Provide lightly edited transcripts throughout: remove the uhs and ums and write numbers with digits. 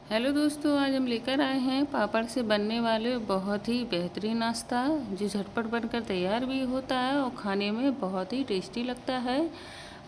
Hello दोस्तों, आज हम लेकर आए हैं पापड़ से बनने वाले बहुत ही बेहतरीन नाश्ता जो झटपट बनकर तैयार भी होता है और खाने में बहुत ही टेस्टी लगता है।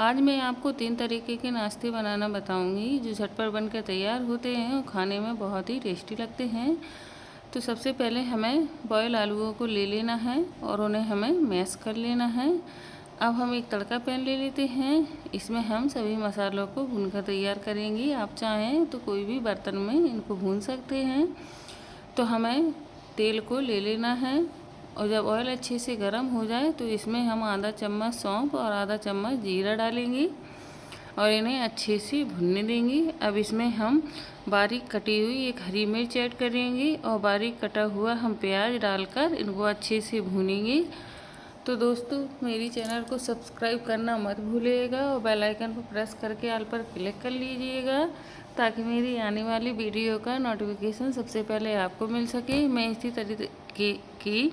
आज मैं आपको 3 तरीके के नाश्ते बनाना बताऊंगी जो झटपट बनकर तैयार होते हैं और खाने में बहुत ही टेस्टी लगते हैं। तो सबसे पहले हमें बॉयल आलूओं को ले लेना है और उन्हें हमें मैश कर लेना है। अब हम एक तड़का पैन ले लेते हैं। इसमें हम सभी मसालों को भूनकर तैयार करेंगे। आप चाहें तो कोई भी बर्तन में इनको भून सकते हैं। तो हमें तेल को ले लेना है और जब ऑयल अच्छे से गर्म हो जाए तो इसमें हम आधा चम्मच सौंफ और आधा चम्मच जीरा डालेंगे और इन्हें अच्छे से भुनने देंगे। अब इसमें हम बारीक कटी हुई एक हरी मिर्च ऐड करेंगे और बारीक कटा हुआ हम प्याज डालकर इनको अच्छे से भूनेंगे। तो दोस्तों, मेरी चैनल को सब्सक्राइब करना मत भूलिएगा और बेल आइकन को प्रेस करके ऑल पर क्लिक कर लीजिएगा ताकि मेरी आने वाली वीडियो का नोटिफिकेशन सबसे पहले आपको मिल सके। मैं इसी तरीके की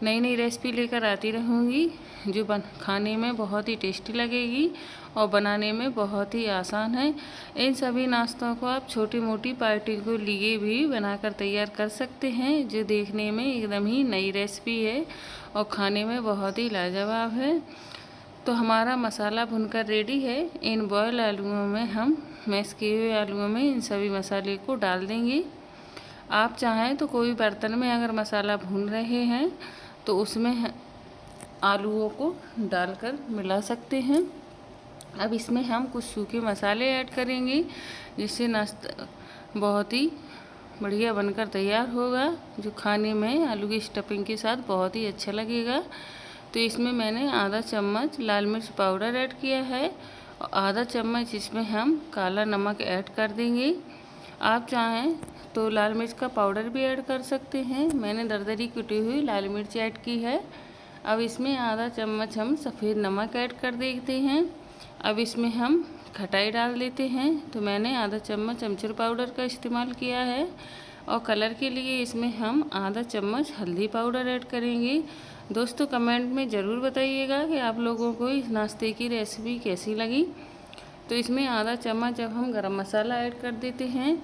नई नई रेसिपी लेकर आती रहूँगी जो खाने में बहुत ही टेस्टी लगेगी और बनाने में बहुत ही आसान है। इन सभी नाश्तों को आप छोटी मोटी पार्टी को लिए भी बनाकर तैयार कर सकते हैं जो देखने में एकदम ही नई रेसिपी है और खाने में बहुत ही लाजवाब है। तो हमारा मसाला भुनकर रेडी है। इन बॉयल आलूओं में हम मैश किए हुए आलूओं में इन सभी मसाले को डाल देंगे। आप चाहें तो कोई बर्तन में अगर मसाला भून रहे हैं तो उसमें आलूओं को डालकर मिला सकते हैं। अब इसमें हम कुछ सूखे मसाले ऐड करेंगे जिससे नाश्ता बहुत ही बढ़िया बनकर तैयार होगा जो खाने में आलू की स्टफिंग के साथ बहुत ही अच्छा लगेगा। तो इसमें मैंने आधा चम्मच लाल मिर्च पाउडर ऐड किया है और आधा चम्मच इसमें हम काला नमक ऐड कर देंगे। आप चाहें तो लाल मिर्च का पाउडर भी ऐड कर सकते हैं। मैंने दरदरी कुटी हुई लाल मिर्च ऐड की है। अब इसमें आधा चम्मच हम सफ़ेद नमक ऐड कर देते हैं। अब इसमें हम खटाई डाल देते हैं। तो मैंने आधा चम्मच अमचूर पाउडर का इस्तेमाल किया है और कलर के लिए इसमें हम आधा चम्मच हल्दी पाउडर ऐड करेंगे। दोस्तों, कमेंट में ज़रूर बताइएगा कि आप लोगों को इस नाश्ते की रेसिपी कैसी लगी। तो इसमें आधा चम्मच अब हम गरम मसाला ऐड कर देते हैं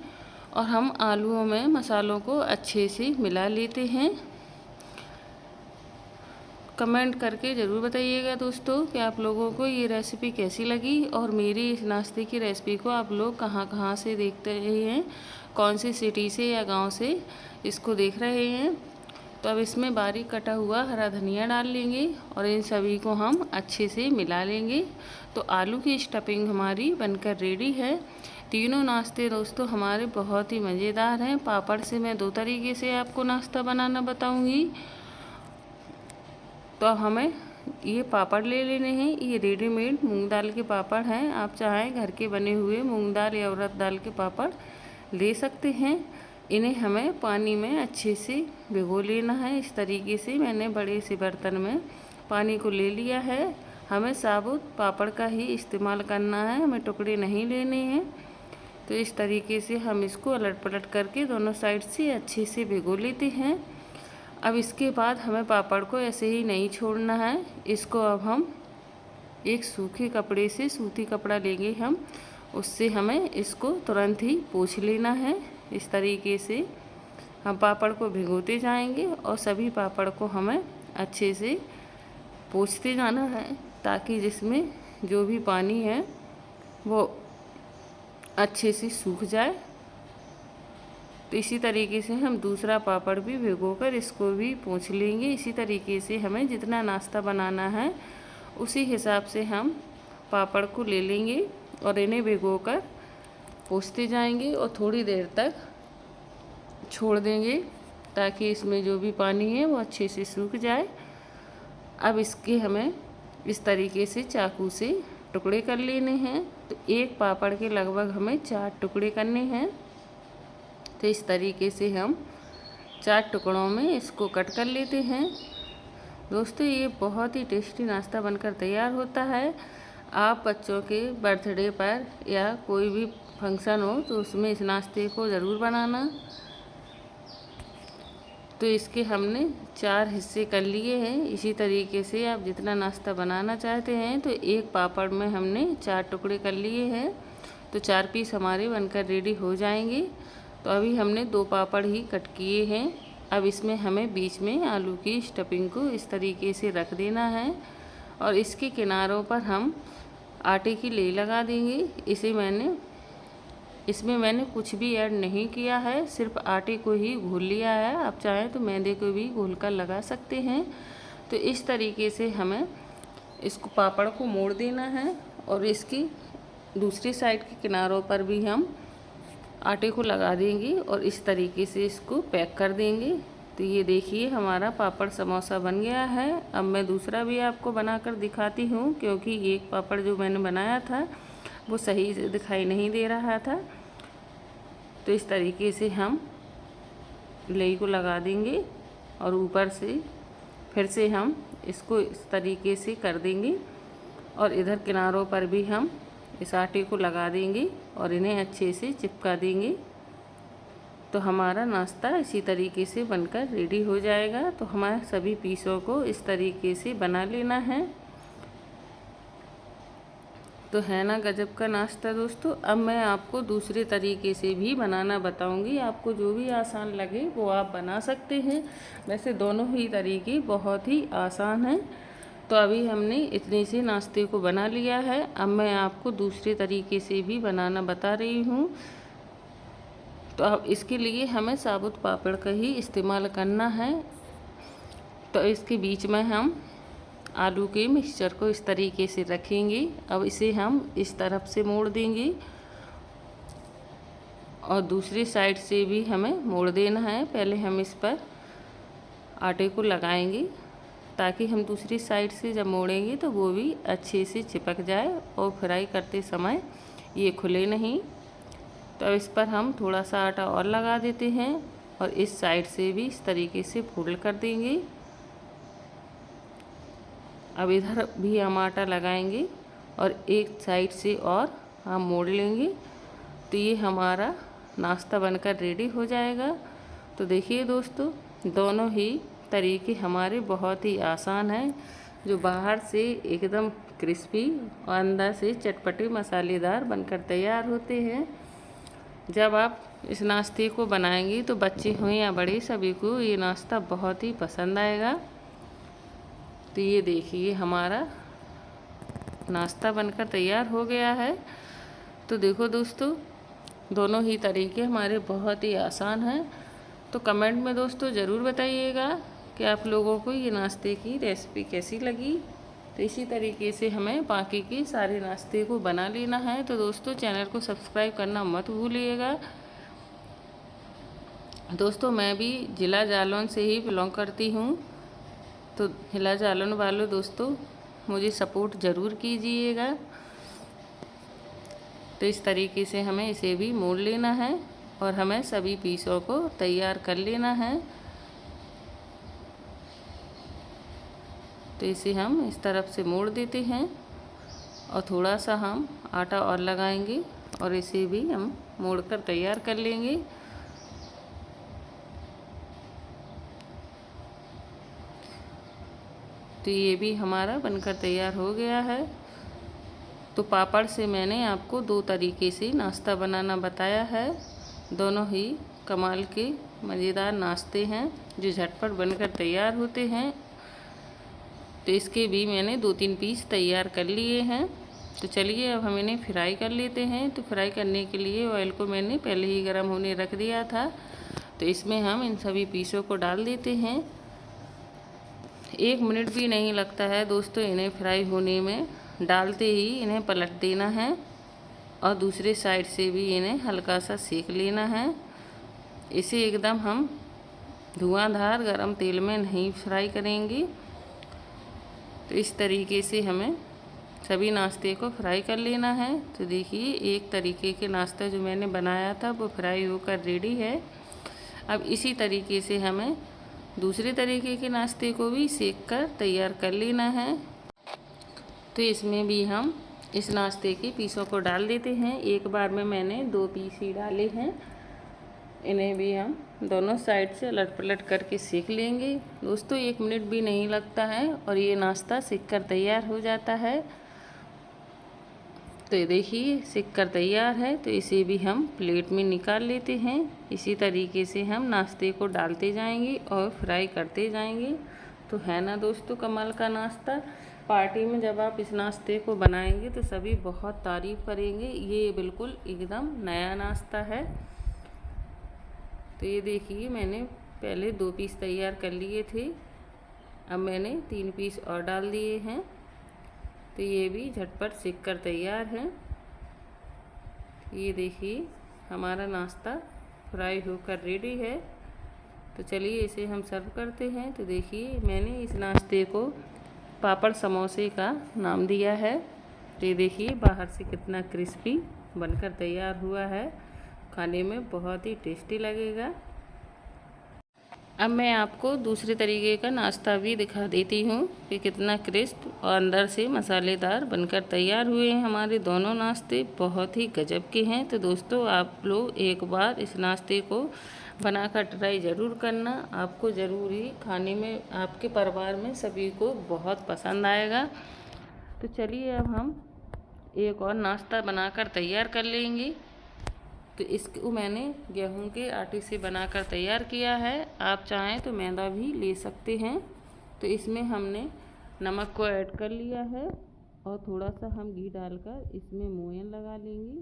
और हम आलूओं में मसालों को अच्छे से मिला लेते हैं। कमेंट करके ज़रूर बताइएगा दोस्तों कि आप लोगों को ये रेसिपी कैसी लगी और मेरी इस नाश्ते की रेसिपी को आप लोग कहाँ कहाँ से देखते रहे हैं, कौन सी सिटी से या गांव से इसको देख रहे हैं। तो अब इसमें बारीक कटा हुआ हरा धनिया डाल लेंगे और इन सभी को हम अच्छे से मिला लेंगे। तो आलू की स्टफिंग हमारी बनकर रेडी है। तीनों नाश्ते दोस्तों हमारे बहुत ही मज़ेदार हैं। पापड़ से मैं 2 तरीके से आपको नाश्ता बनाना बताऊँगी। तो अब हमें ये पापड़ ले लेने हैं। ये रेडीमेड मूंग दाल के पापड़ हैं। आप चाहें घर के बने हुए मूंग दाल या उड़द दाल के पापड़ ले सकते हैं। इन्हें हमें पानी में अच्छे से भिगो लेना है। इस तरीके से मैंने बड़े से बर्तन में पानी को ले लिया है। हमें साबुत पापड़ का ही इस्तेमाल करना है, हमें टुकड़े नहीं लेने हैं। तो इस तरीके से हम इसको अलट पलट करके दोनों साइड से अच्छे से भिगो लेते हैं। अब इसके बाद हमें पापड़ को ऐसे ही नहीं छोड़ना है। इसको अब हम एक सूखे कपड़े से, सूती कपड़ा लेंगे हम, उससे हमें इसको तुरंत ही पोंछ लेना है। इस तरीके से हम पापड़ को भिगोते जाएंगे और सभी पापड़ को हमें अच्छे से पोंछते जाना है ताकि जिसमें जो भी पानी है वो अच्छे से सूख जाए। तो इसी तरीके से हम दूसरा पापड़ भी भिगोकर इसको भी पोंछ लेंगे। इसी तरीके से हमें जितना नाश्ता बनाना है उसी हिसाब से हम पापड़ को ले लेंगे और इन्हें भिगोकर पोंछते जाएंगे और थोड़ी देर तक छोड़ देंगे ताकि इसमें जो भी पानी है वो अच्छे से सूख जाए। अब इसके हमें इस तरीके से चाकू से टुकड़े कर लेने हैं। तो एक पापड़ के लगभग हमें 4 टुकड़े करने हैं। तो इस तरीके से हम 4 टुकड़ों में इसको कट कर लेते हैं। दोस्तों, ये बहुत ही टेस्टी नाश्ता बनकर तैयार होता है। आप बच्चों के बर्थडे पर या कोई भी फंक्शन हो तो उसमें इस नाश्ते को ज़रूर बनाना। तो इसके हमने 4 हिस्से कर लिए हैं। इसी तरीके से आप जितना नाश्ता बनाना चाहते हैं तो एक पापड़ में हमने 4 टुकड़े कर लिए हैं। तो 4 पीस हमारे बनकर रेडी हो जाएंगे। तो अभी हमने 2 पापड़ ही कट किए हैं। अब इसमें हमें बीच में आलू की स्टफिंग को इस तरीके से रख देना है और इसके किनारों पर हम आटे की लेई लगा देंगे। इसमें मैंने कुछ भी ऐड नहीं किया है, सिर्फ आटे को ही घोल लिया है। आप चाहें तो मैदे को भी घोल कर लगा सकते हैं। तो इस तरीके से हमें इसको पापड़ को मोड़ देना है और इसकी दूसरी साइड के किनारों पर भी हम आटे को लगा देंगे और इस तरीके से इसको पैक कर देंगे। तो ये देखिए हमारा पापड़ समोसा बन गया है। अब मैं दूसरा भी आपको बनाकर दिखाती हूँ, क्योंकि एक पापड़ जो मैंने बनाया था वो सही से दिखाई नहीं दे रहा था। तो इस तरीके से हम लेई को लगा देंगे और ऊपर से फिर से हम इसको इस तरीके से कर देंगे और इधर किनारों पर भी हम इस आटे को लगा देंगे और इन्हें अच्छे से चिपका देंगे। तो हमारा नाश्ता इसी तरीके से बनकर रेडी हो जाएगा। तो हमारे सभी पीसों को इस तरीके से बना लेना है। तो है ना गजब का नाश्ता दोस्तों। अब मैं आपको दूसरे तरीके से भी बनाना बताऊंगी। आपको जो भी आसान लगे वो आप बना सकते हैं। वैसे दोनों ही तरीके बहुत ही आसान हैं। तो अभी हमने इतने से नाश्ते को बना लिया है। अब मैं आपको दूसरे तरीके से भी बनाना बता रही हूँ। तो अब इसके लिए हमें साबुत पापड़ का ही इस्तेमाल करना है। तो इसके बीच में हम आलू के मिक्सचर को इस तरीके से रखेंगे। अब इसे हम इस तरफ से मोड़ देंगे और दूसरी साइड से भी हमें मोड़ देना है। पहले हम इस पर आटे को लगाएंगे ताकि हम दूसरी साइड से जब मोड़ेंगे तो वो भी अच्छे से चिपक जाए और फ्राई करते समय ये खुले नहीं। तो अब इस पर हम थोड़ा सा आटा और लगा देते हैं और इस साइड से भी इस तरीके से फोल्ड कर देंगे। अब इधर भी हम आटा लगाएंगे और एक साइड से और हम मोड़ लेंगे। तो ये हमारा नाश्ता बनकर रेडी हो जाएगा। तो देखिए दोस्तों, दोनों ही तरीके हमारे बहुत ही आसान हैं, जो बाहर से एकदम क्रिस्पी और अंदर से चटपटे मसालेदार बनकर तैयार होते हैं। जब आप इस नाश्ते को बनाएंगे तो बच्चे हों या बड़े, सभी को ये नाश्ता बहुत ही पसंद आएगा। तो ये देखिए हमारा नाश्ता बनकर तैयार हो गया है। तो देखो दोस्तों, दोनों ही तरीके हमारे बहुत ही आसान हैं। तो कमेंट में दोस्तों ज़रूर बताइएगा कि आप लोगों को ये नाश्ते की रेसिपी कैसी लगी। तो इसी तरीके से हमें बाकी के सारे नाश्ते को बना लेना है। तो दोस्तों, चैनल को सब्सक्राइब करना मत भूलिएगा। दोस्तों, मैं भी ज़िला जालौन से ही बिलोंग करती हूँ। तो ज़िला जालौन वालों दोस्तों, मुझे सपोर्ट ज़रूर कीजिएगा। तो इस तरीके से हमें इसे भी मोड़ लेना है और हमें सभी पीसों को तैयार कर लेना है। तो इसे हम इस तरफ से मोड़ देते हैं और थोड़ा सा हम आटा और लगाएंगे और इसे भी हम मोड़कर तैयार कर लेंगे। तो ये भी हमारा बनकर तैयार हो गया है। तो पापड़ से मैंने आपको 2 तरीके से नाश्ता बनाना बताया है। दोनों ही कमाल के मज़ेदार नाश्ते हैं जो झटपट बनकर तैयार होते हैं। तो इसके भी मैंने 2-3 पीस तैयार कर लिए हैं। तो चलिए अब हम इन्हें फ्राई कर लेते हैं। तो फ्राई करने के लिए ऑयल को मैंने पहले ही गर्म होने रख दिया था। तो इसमें हम इन सभी पीसों को डाल देते हैं। 1 मिनट भी नहीं लगता है दोस्तों इन्हें फ्राई होने में। डालते ही इन्हें पलट देना है और दूसरे साइड से भी इन्हें हल्का सा सेक लेना है। इसे एकदम हम धुआंधार गरम तेल में नहीं फ्राई करेंगे। तो इस तरीके से हमें सभी नाश्ते को फ्राई कर लेना है। तो देखिए, एक तरीके के नाश्ता जो मैंने बनाया था वो फ्राई होकर रेडी है। अब इसी तरीके से हमें दूसरे तरीके के नाश्ते को भी सेक कर तैयार कर लेना है। तो इसमें भी हम इस नाश्ते के पीसों को डाल देते हैं। एक बार में मैंने 2 पीस ही डाले हैं। इन्हें भी हम दोनों साइड से उलट पलट करके सेक लेंगे। दोस्तों, 1 मिनट भी नहीं लगता है और ये नाश्ता सेक कर तैयार हो जाता है। तो ये देखिए सिक कर तैयार है। तो इसे भी हम प्लेट में निकाल लेते हैं। इसी तरीके से हम नाश्ते को डालते जाएंगे और फ्राई करते जाएंगे। तो है ना दोस्तों कमाल का नाश्ता। पार्टी में जब आप इस नाश्ते को बनाएंगे तो सभी बहुत तारीफ़ करेंगे। ये बिल्कुल एकदम नया नाश्ता है। तो ये देखिए मैंने पहले 2 पीस तैयार कर लिए थे, अब मैंने 3 पीस और डाल दिए हैं। तो ये भी झटपट सिक कर तैयार है। ये देखिए हमारा नाश्ता फ्राई होकर रेडी है। तो चलिए इसे हम सर्व करते हैं। तो देखिए मैंने इस नाश्ते को पापड़ समोसे का नाम दिया है। तो ये देखिए बाहर से कितना क्रिस्पी बनकर तैयार हुआ है, खाने में बहुत ही टेस्टी लगेगा। अब मैं आपको दूसरे तरीके का नाश्ता भी दिखा देती हूँ कि कितना क्रिस्प और अंदर से मसालेदार बनकर तैयार हुए हैं। हमारे दोनों नाश्ते बहुत ही गजब के हैं। तो दोस्तों आप लोग एक बार इस नाश्ते को बनाकर ट्राई ज़रूर करना। आपको ज़रूर ही खाने में, आपके परिवार में सभी को बहुत पसंद आएगा। तो चलिए अब हम एक और नाश्ता बनाकर तैयार कर लेंगे। तो इसको मैंने गेहूं के आटे से बनाकर तैयार किया है। आप चाहें तो मैदा भी ले सकते हैं। तो इसमें हमने नमक को ऐड कर लिया है और थोड़ा सा हम घी डालकर इसमें मोयन लगा लेंगे।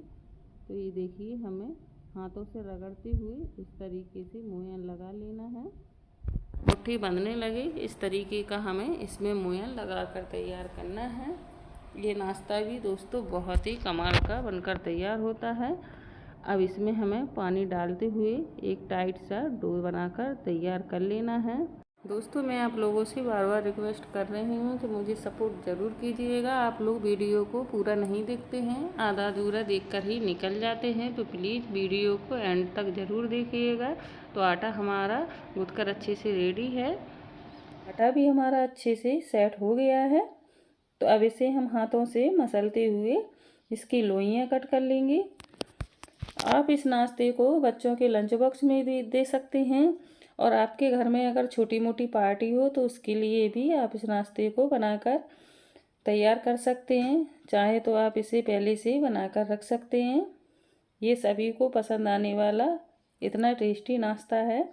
तो ये देखिए हमें हाथों से रगड़ते हुए इस तरीके से मोयन लगा लेना है। मुट्ठी बंधने लगे इस तरीके का हमें इसमें मोयन लगा कर तैयार करना है। ये नाश्ता भी दोस्तों बहुत ही कमाल का बनकर तैयार होता है। अब इसमें हमें पानी डालते हुए एक टाइट सा डो बनाकर तैयार कर लेना है। दोस्तों मैं आप लोगों से बार बार रिक्वेस्ट कर रही हूँ कि मुझे सपोर्ट ज़रूर कीजिएगा। आप लोग वीडियो को पूरा नहीं देखते हैं, आधा अधूरा देखकर ही निकल जाते हैं। तो प्लीज़ वीडियो को एंड तक ज़रूर देखिएगा। तो आटा हमारा गूँथकर अच्छे से रेडी है। आटा भी हमारा अच्छे से सेट हो गया है। तो अब इसे हम हाथों से मसलते हुए इसकी लोइयाँ कट कर लेंगे। आप इस नाश्ते को बच्चों के लंच बॉक्स में भी दे सकते हैं और आपके घर में अगर छोटी मोटी पार्टी हो तो उसके लिए भी आप इस नाश्ते को बनाकर तैयार कर सकते हैं। चाहे तो आप इसे पहले से बनाकर रख सकते हैं। ये सभी को पसंद आने वाला इतना टेस्टी नाश्ता है।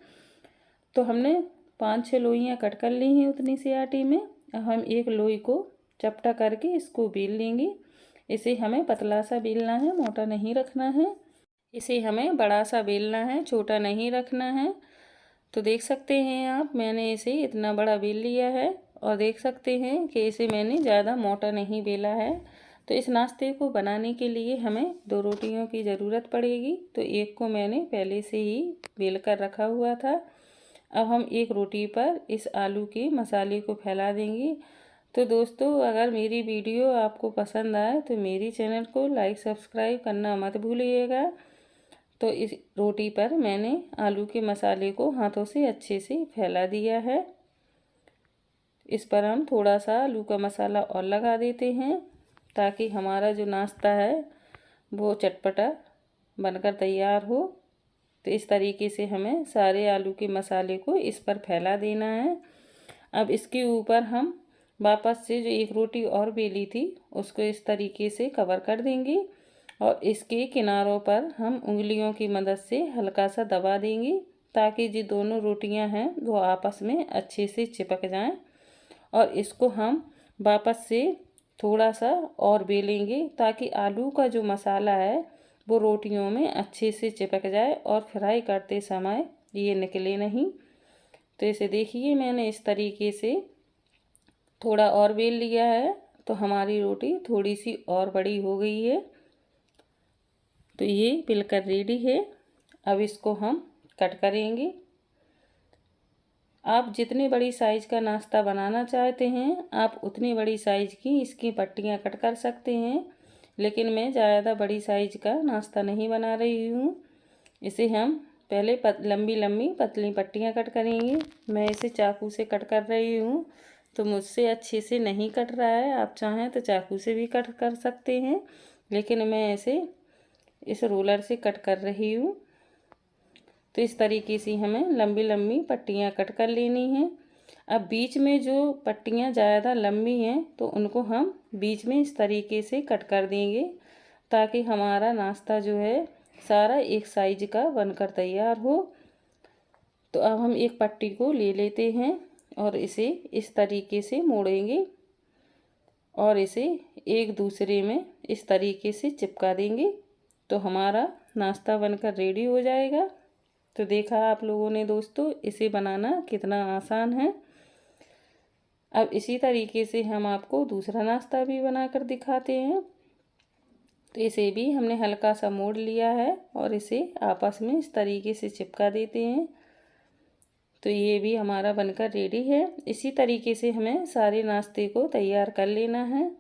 तो हमने 5-6 लोइयाँ कट कर ली हैं उतनी सी आटे में। अब हम एक लोई को चपटा करके इसको बेल लेंगे। इसे हमें पतला सा बेलना है, मोटा नहीं रखना है। इसे हमें बड़ा सा बेलना है, छोटा नहीं रखना है। तो देख सकते हैं आप मैंने इसे इतना बड़ा बेल लिया है और देख सकते हैं कि इसे मैंने ज़्यादा मोटा नहीं बेला है। तो इस नाश्ते को बनाने के लिए हमें 2 रोटियों की ज़रूरत पड़ेगी। तो एक को मैंने पहले से ही बेल कर रखा हुआ था। अब हम एक रोटी पर इस आलू के मसाले को फैला देंगे। तो दोस्तों अगर मेरी वीडियो आपको पसंद आए तो मेरी चैनल को लाइक सब्सक्राइब करना मत भूलिएगा। तो इस रोटी पर मैंने आलू के मसाले को हाथों से अच्छे से फैला दिया है। इस पर हम थोड़ा सा आलू का मसाला और लगा देते हैं ताकि हमारा जो नाश्ता है वो चटपटा बनकर तैयार हो। तो इस तरीके से हमें सारे आलू के मसाले को इस पर फैला देना है। अब इसके ऊपर हम वापस से जो एक रोटी और बेली थी उसको इस तरीके से कवर कर देंगे और इसके किनारों पर हम उंगलियों की मदद से हल्का सा दबा देंगे ताकि जो दोनों रोटियां हैं वो आपस में अच्छे से चिपक जाएं। और इसको हम वापस से थोड़ा सा और बेलेंगे ताकि आलू का जो मसाला है वो रोटियों में अच्छे से चिपक जाए और फ्राई करते समय ये निकले नहीं। तो इसे देखिए मैंने इस तरीके से थोड़ा और बेल लिया है। तो हमारी रोटी थोड़ी सी और बड़ी हो गई है। तो ये बिल्कुल रेडी है। अब इसको हम कट करेंगे। आप जितनी बड़ी साइज़ का नाश्ता बनाना चाहते हैं आप उतनी बड़ी साइज़ की इसकी पट्टियाँ कट कर सकते हैं, लेकिन मैं ज़्यादा बड़ी साइज़ का नाश्ता नहीं बना रही हूँ। इसे हम पहले लंबी लंबी पतली पट्टियाँ कट करेंगे। मैं इसे चाकू से कट कर रही हूँ तो मुझसे अच्छे से नहीं कट रहा है। आप चाहें तो चाकू से भी कट कर सकते हैं, लेकिन मैं इसे इस रोलर से कट कर रही हूँ। तो इस तरीके से हमें लंबी लंबी पट्टियाँ कट कर लेनी हैं। अब बीच में जो पट्टियाँ ज़्यादा लंबी हैं तो उनको हम बीच में इस तरीके से कट कर देंगे ताकि हमारा नाश्ता जो है सारा एक साइज का बनकर तैयार हो। तो अब हम एक पट्टी को ले लेते हैं और इसे इस तरीके से मोड़ेंगे और इसे एक दूसरे में इस तरीके से चिपका देंगे। तो हमारा नाश्ता बनकर रेडी हो जाएगा। तो देखा आप लोगों ने दोस्तों, इसे बनाना कितना आसान है। अब इसी तरीके से हम आपको दूसरा नाश्ता भी बनाकर दिखाते हैं। तो इसे भी हमने हल्का सा मोड़ लिया है और इसे आपस में इस तरीके से चिपका देते हैं। तो ये भी हमारा बनकर रेडी है। इसी तरीके से हमें सारे नाश्ते को तैयार कर लेना है।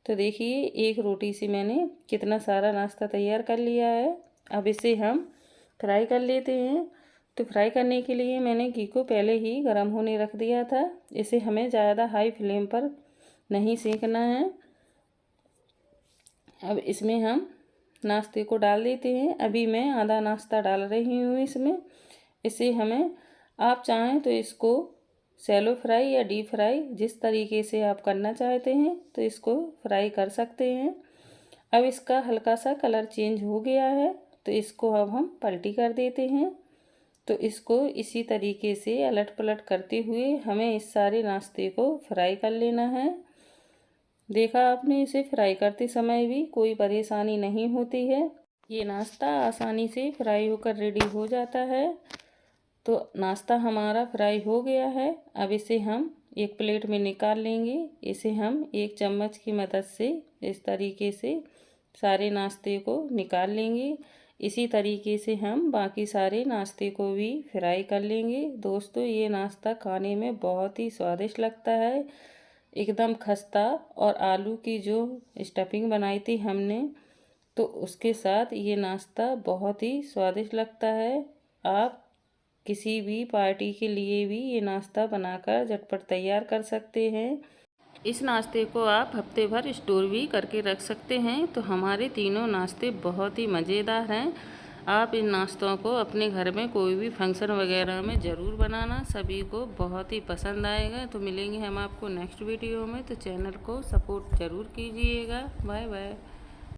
तो देखिए, एक रोटी से मैंने कितना सारा नाश्ता तैयार कर लिया है। अब इसे हम फ्राई कर लेते हैं। तो फ्राई करने के लिए मैंने घी को पहले ही गर्म होने रख दिया था। इसे हमें ज़्यादा हाई फ्लेम पर नहीं सेकना है। अब इसमें हम नाश्ते को डाल देते हैं। अभी मैं आधा नाश्ता डाल रही हूँ इसमें। इसे हमें, आप चाहें तो इसको शैलो फ्राई या डीप फ्राई, जिस तरीके से आप करना चाहते हैं तो इसको फ्राई कर सकते हैं। अब इसका हल्का सा कलर चेंज हो गया है, तो इसको अब हम पलटी कर देते हैं। तो इसको इसी तरीके से अलट पलट करते हुए हमें इस सारे नाश्ते को फ्राई कर लेना है। देखा आपने, इसे फ्राई करते समय भी कोई परेशानी नहीं होती है। ये नाश्ता आसानी से फ्राई होकर रेडी हो जाता है। तो नाश्ता हमारा फ्राई हो गया है। अब इसे हम एक प्लेट में निकाल लेंगे। इसे हम एक चम्मच की मदद से इस तरीके से सारे नाश्ते को निकाल लेंगे। इसी तरीके से हम बाकी सारे नाश्ते को भी फ्राई कर लेंगे। दोस्तों, ये नाश्ता खाने में बहुत ही स्वादिष्ट लगता है, एकदम खस्ता। और आलू की जो स्टफिंग बनाई थी हमने, तो उसके साथ ये नाश्ता बहुत ही स्वादिष्ट लगता है। आप किसी भी पार्टी के लिए भी ये नाश्ता बनाकर झटपट तैयार कर सकते हैं। इस नाश्ते को आप हफ्ते भर स्टोर भी करके रख सकते हैं। तो हमारे तीनों नाश्ते बहुत ही मज़ेदार हैं। आप इन नाश्तों को अपने घर में कोई भी फंक्शन वगैरह में ज़रूर बनाना, सभी को बहुत ही पसंद आएगा। तो मिलेंगे हम आपको नेक्स्ट वीडियो में। तो चैनल को सपोर्ट ज़रूर कीजिएगा। Bye bye.